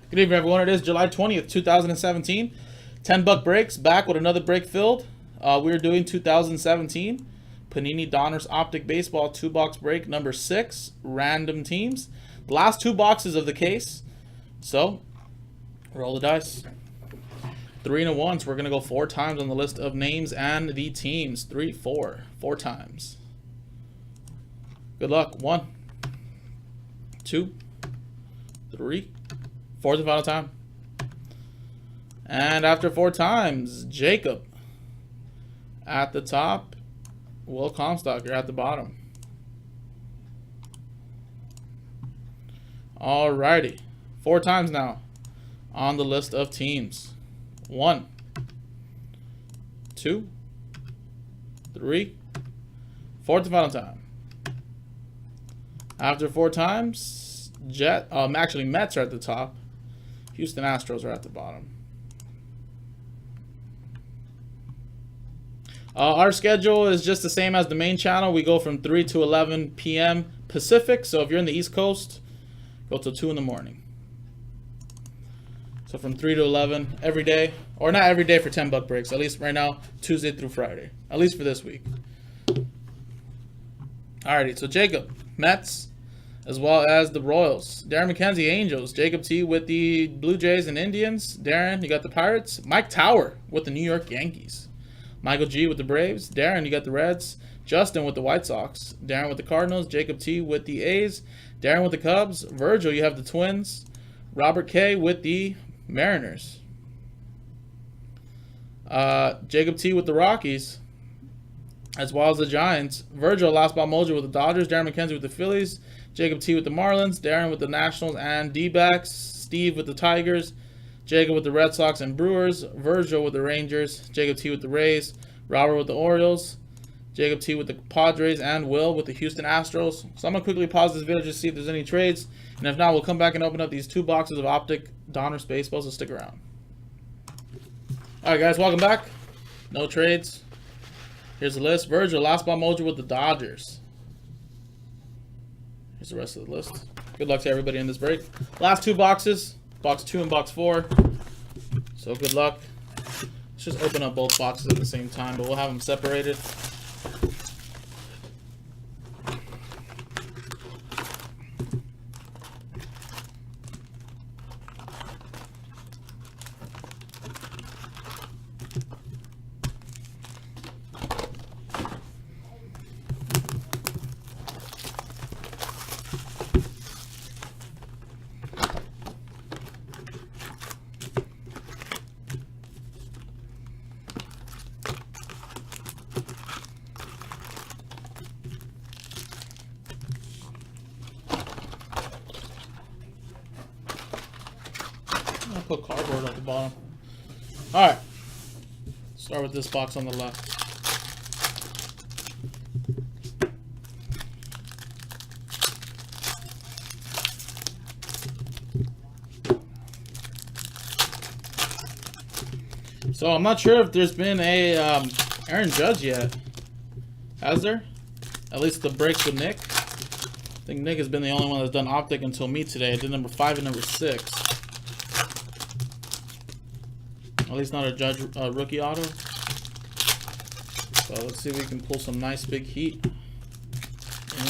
Good evening, everyone. It is July 20th, 2017. 10-buck breaks, back with another break filled. We're doing 2017 Panini Donruss Optic Baseball 2-box break number 6, random teams. The last 2 boxes of the case. So, roll the dice. 3 and a 1, so we're going to go 4 times on the list of names and the teams. 3, 4. 4 times. Good luck. 1, 2, 3. 4th and final time. And after 4 times, Jacob at the top. Will Comstocker at the bottom. Alrighty. 4 times now on the list of teams. 1, 2, 3. 4th and final time. After 4 times, actually Mets are at the top. Houston Astros are at the bottom. Our schedule is just the same as the main channel. We go from 3 to 11 p.m. Pacific. So if you're in the East Coast, go till 2 in the morning. So from 3 to 11 every day. Or not every day for 10-buck breaks. At least right now, Tuesday through Friday. At least for this week. Alrighty, so Jacob, Mets, as well as the Royals. Darren McKenzie, Angels. Jacob T with the Blue Jays and Indians. Darren, you got the Pirates. Mike Tower with the New York Yankees. Michael G with the Braves. Darren, you got the Reds. Justin with the White Sox. Darren with the Cardinals. Jacob T with the A's. Darren with the Cubs. Virgil, you have the Twins. Robert K with the Mariners. Jacob T with the Rockies, as well as the Giants. Virgil, last ball mojo with the Dodgers. Darren McKenzie with the Phillies. Jacob T with the Marlins. Darren with the Nationals and D-backs. Steve with the Tigers. Jacob with the Red Sox and Brewers. Virgil with the Rangers. Jacob T with the Rays. Robert with the Orioles. Jacob T with the Padres. And Will with the Houston Astros. So I'm going to quickly pause this video just to see if there's any trades. And if not, we'll come back and open up these 2 boxes of Optic Donruss Baseball, so stick around. Alright guys, welcome back. No trades. Here's the list. Virgil, last ball mojo with the Dodgers. Here's the rest of the list. Good luck to everybody in this break. Last 2 boxes. Box 2 and box 4. So good luck. Let's just open up both boxes at the same time, but we'll have them separated. I'll put cardboard at the bottom. Alright. Start with this box on the left. So I'm not sure if there's been a Aaron Judge yet. Has there? At least the breaks with Nick. I think Nick has been the only one that's done Optic until me today. I did number 5 and number 6. At least not a Judge rookie auto. So let's see if we can pull some nice big heat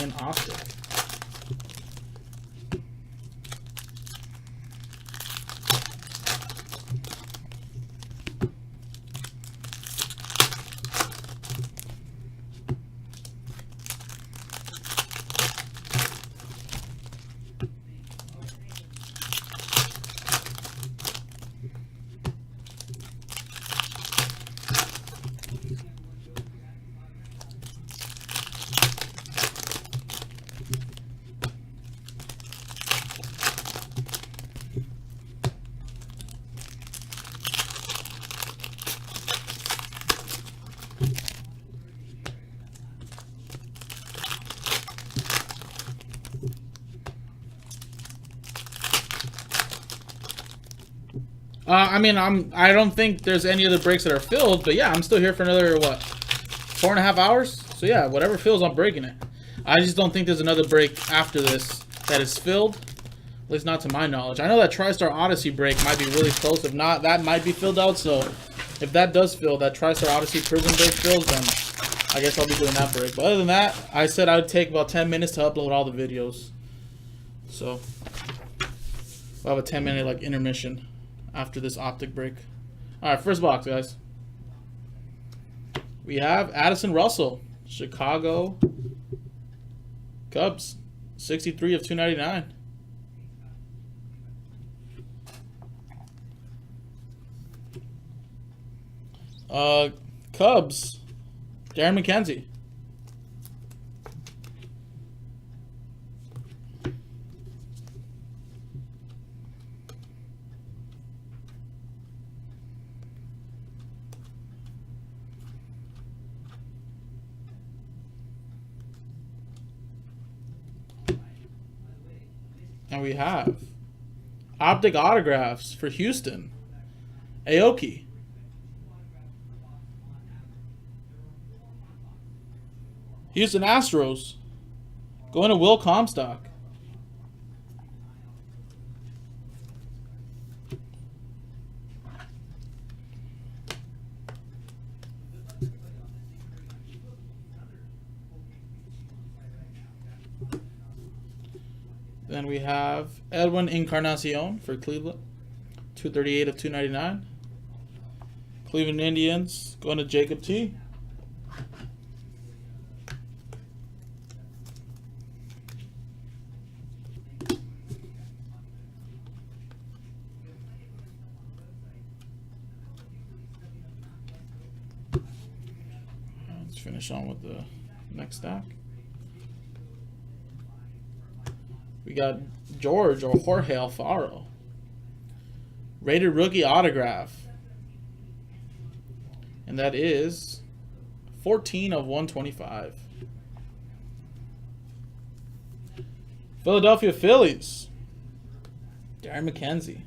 in Optic. I don't think there's any other breaks that are filled, but yeah, I'm still here for another, what, 4.5 hours? So yeah, whatever fills, I'm breaking it. I just don't think there's another break after this that is filled At least not to my knowledge. I know that TriStar Odyssey break might be really close. If not, that might be filled out. So if that does fill, that TriStar Odyssey Prism break fills, then I guess I'll be doing that break. But other than that, I said I would take about 10 minutes to upload all the videos. So we'll have a 10-minute like intermission after this Optic break. All right, first box, guys. We have Addison Russell, Chicago Cubs, 63 of 299. Cubs, Darren McKenzie. And we have Optic autographs for Houston, Aoki. Houston Astros, going to Will Comstock. Then we have Edwin Encarnacion for Cleveland, 238 of 299. Cleveland Indians, going to Jacob T. Let's finish on with the next stack. We got George or Jorge Alfaro. Rated rookie autograph. And that is 14 of 125. Philadelphia Phillies. Darren McKenzie,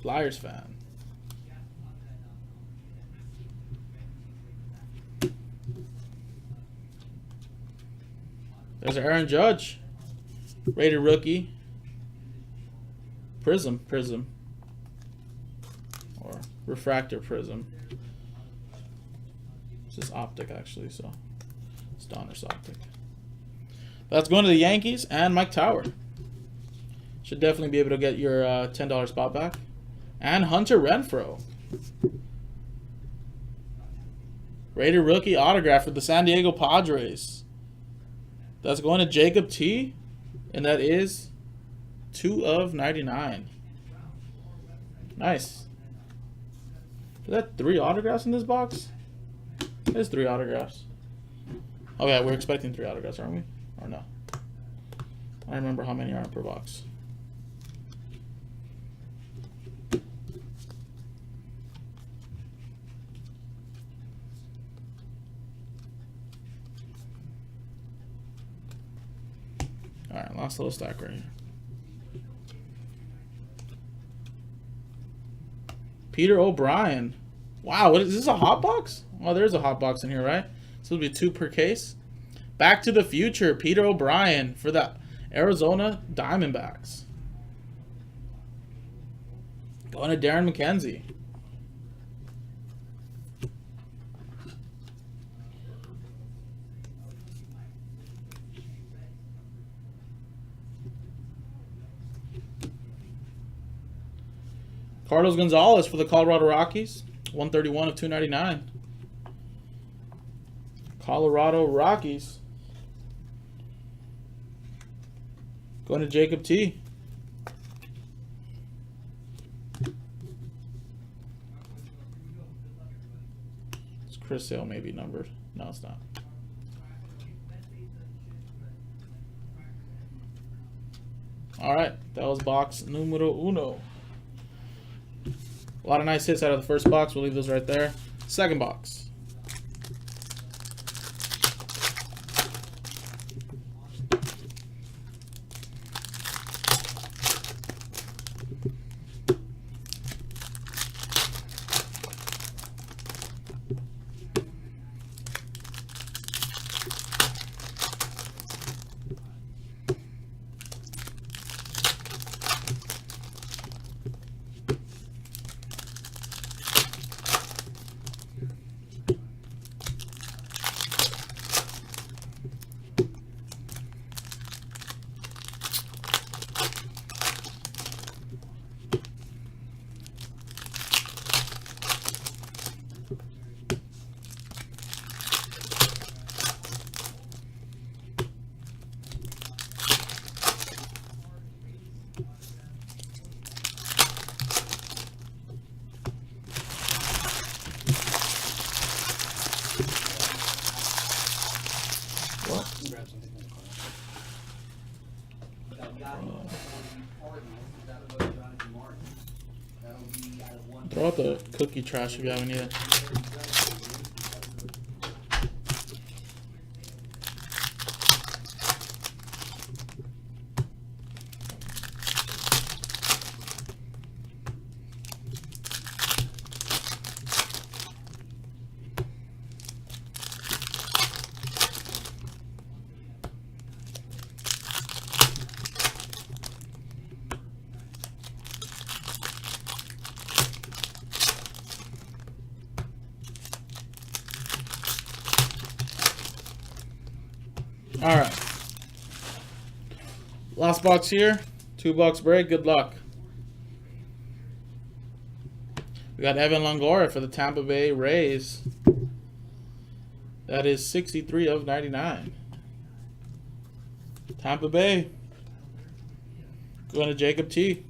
Flyers fan. There's Aaron Judge. Rated rookie. Prism. Or refractor prism. This is Optic, actually, so it's Donruss Optic. That's going to the Yankees and Mike Tower. Should definitely be able to get your $10 spot back. And Hunter Renfroe. Rated rookie autograph for the San Diego Padres. That's going to Jacob T. And that is 2 of 99. Nice. Is that 3 autographs in this box? There's 3 autographs. Oh yeah, we're expecting 3 autographs, aren't we? Or no? I don't remember how many are per box. Alright, last little stack right here. Peter O'Brien. Wow, what is this, a hot box? Oh, there's a hot box in here, right? So it'll be 2 per case. Back to the Future, Peter O'Brien for the Arizona Diamondbacks. Going to Darren McKenzie. Carlos Gonzalez for the Colorado Rockies, 131 of 299. Colorado Rockies. Going to Jacob T. Is Chris Sale maybe numbered? No, it's not. All right, that was box numero uno. A lot of nice hits out of the first box. We'll leave those right there. Second box. Throw out the cookie trash if you haven't either. All right. Last box here. $2 break. Good luck. We got Evan Longoria for the Tampa Bay Rays. That is 63 of 99. Tampa Bay. Going to Jacob T.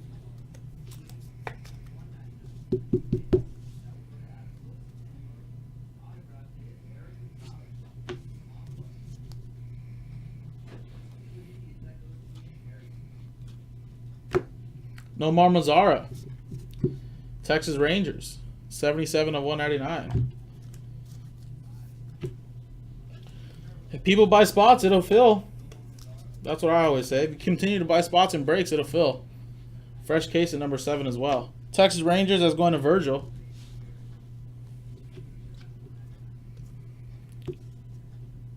Nomar Mazara, Texas Rangers, 77 of 199. If people buy spots, it'll fill. That's what I always say. If you continue to buy spots and breaks, it'll fill. Fresh case at number 7 as well. Texas Rangers, that's going to Virgil.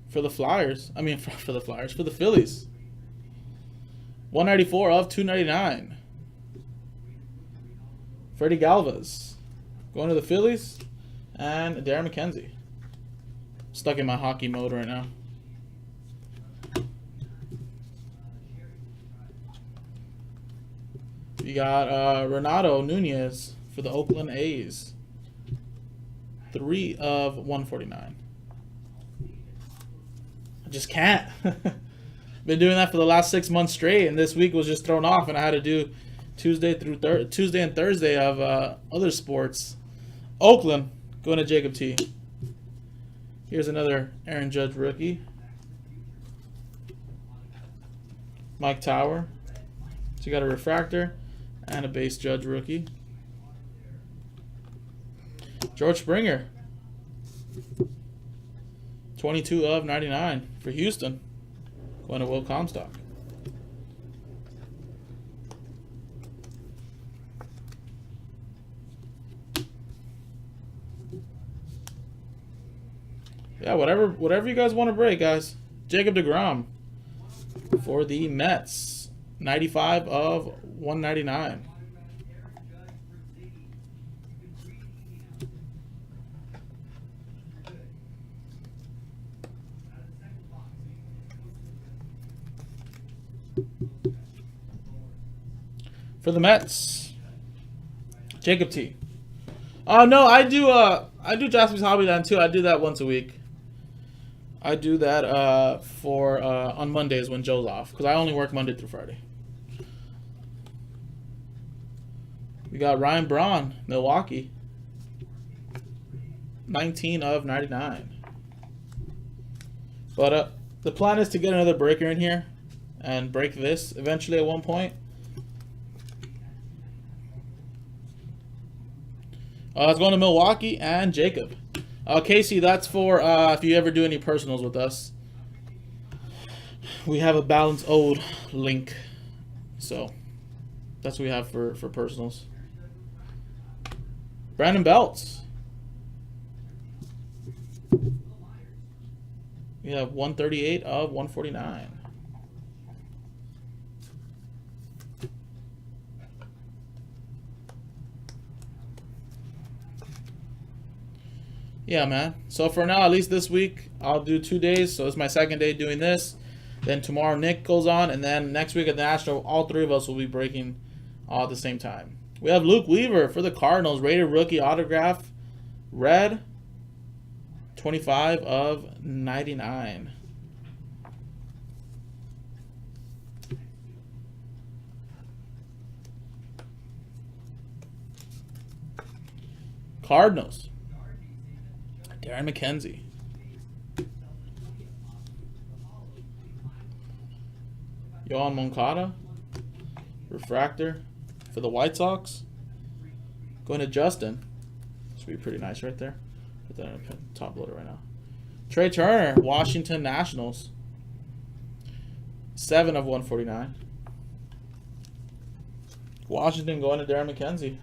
For the Flyers. I mean, for the Flyers. For the Phillies. 194 of 299. Freddie Galvez. Going to the Phillies. And Darren McKenzie. Stuck in my hockey mode right now. We got Renato Nunez for the Oakland A's. 3 of 149. I just can't. Been doing that for the last 6 months straight, and this week was just thrown off, and I had to do Tuesday and Thursday of other sports. Oakland going to Jacob T. Here's another Aaron Judge rookie. Mike Tower. So you got a refractor and a base Judge rookie. George Springer. 22 of 99 for Houston. Going to Will Comstock. Yeah, whatever you guys want to break, guys. Jacob deGrom for the Mets. 95 of 199. For the Mets, Jacob T. No, I do Jaspy's Hobby Land too. I do that once a week. I do that for on Mondays when Joe's off, because I only work Monday through Friday. We got Ryan Braun, Milwaukee. 19 of 99. But the plan is to get another breaker in here and break this eventually at one point. It's going to Milwaukee and Jacob. Casey, that's for if you ever do any personals with us. We have a balance owed link. So that's what we have for personals. Brandon Belts. We have 138 of 149. Yeah, man. So for now, at least this week, I'll do 2 days. So it's my second day doing this. Then tomorrow, Nick goes on. And then next week at the National, all 3 of us will be breaking all at the same time. We have Luke Weaver for the Cardinals. Rated rookie autograph. Red. 25 of 99. Cardinals. Darren McKenzie. Yohan Moncada. Refractor for the White Sox. Going to Justin. This would be pretty nice right there. Put that in a top loader right now. Trey Turner, Washington Nationals. 7 of 149. Washington going to Darren McKenzie.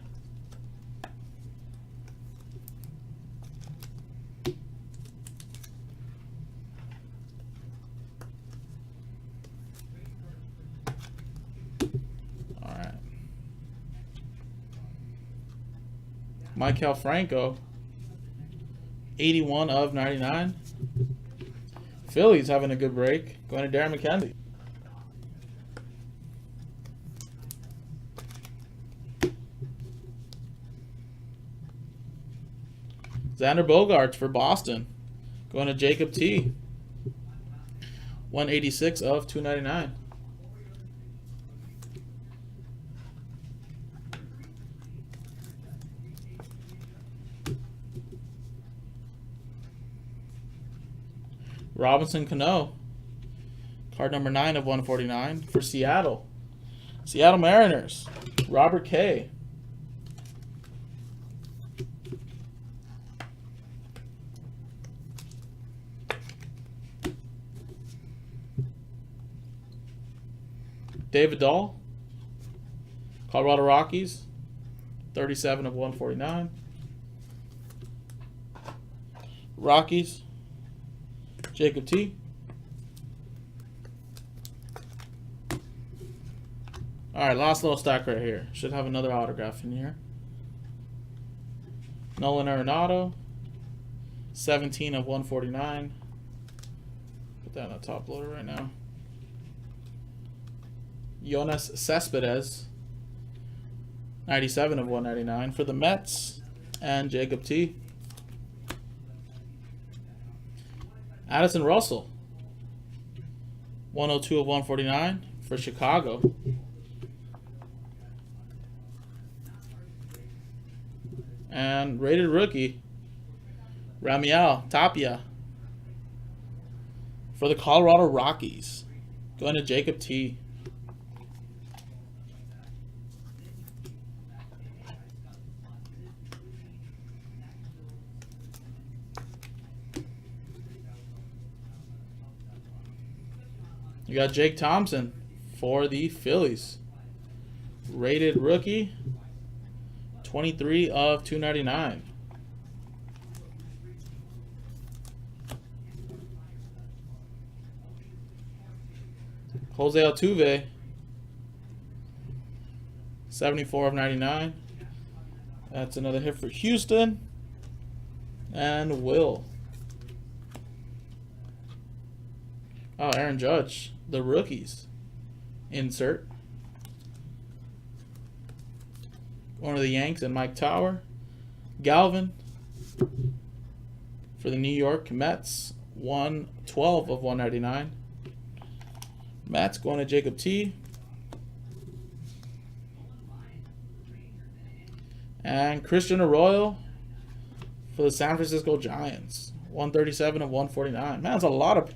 All right. Michael Franco. 81 of 99. Phillies having a good break. Going to Darren McKenzie. Xander Bogaerts for Boston. Going to Jacob T. 186 of 299. Robinson Cano. Card number 9 of 149 for Seattle. Seattle Mariners. Robert K. David Dahl. Colorado Rockies. 37 of 149. Rockies. Jacob T. All right, last little stack right here. Should have another autograph in here. Nolan Arenado. 17 of 149. Put that on the top loader right now. Jonas Cespedes, 97 of 199 for the Mets, and Jacob T. Addison Russell, 102 of 149 for Chicago. And rated rookie, Ramiel Tapia for the Colorado Rockies. Going to Jacob T. You got Jake Thompson for the Phillies. Rated rookie, 23 of 299. Jose Altuve, 74 of 99. That's another hit for Houston. And Will. Oh, Aaron Judge, the rookies. Insert. One of the Yanks and Mike Tower. Galvin for the New York Mets. 112 of 199. Mets going to Jacob T. And Christian Arroyo for the San Francisco Giants. 137 of 149. Man, that's a lot of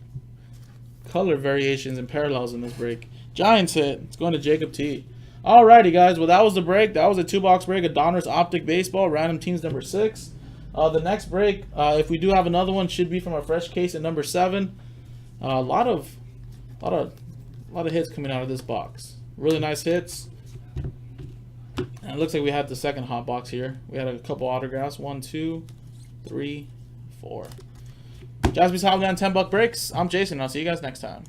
color variations and parallels in this break. Giants hit. It's going to Jacob T. Alrighty, guys. Well, that was the break. That was a 2-box break of Donruss Optic Baseball. Random teams number 6. The next break, if we do have another one, should be from our fresh case at number 7. A lot of hits coming out of this box. Really nice hits. And it looks like we had the second hot box here. We had a couple autographs. 1, 2, 3, 4. Jaspy's Holiday on $10 breaks. I'm Jason. I'll see you guys next time.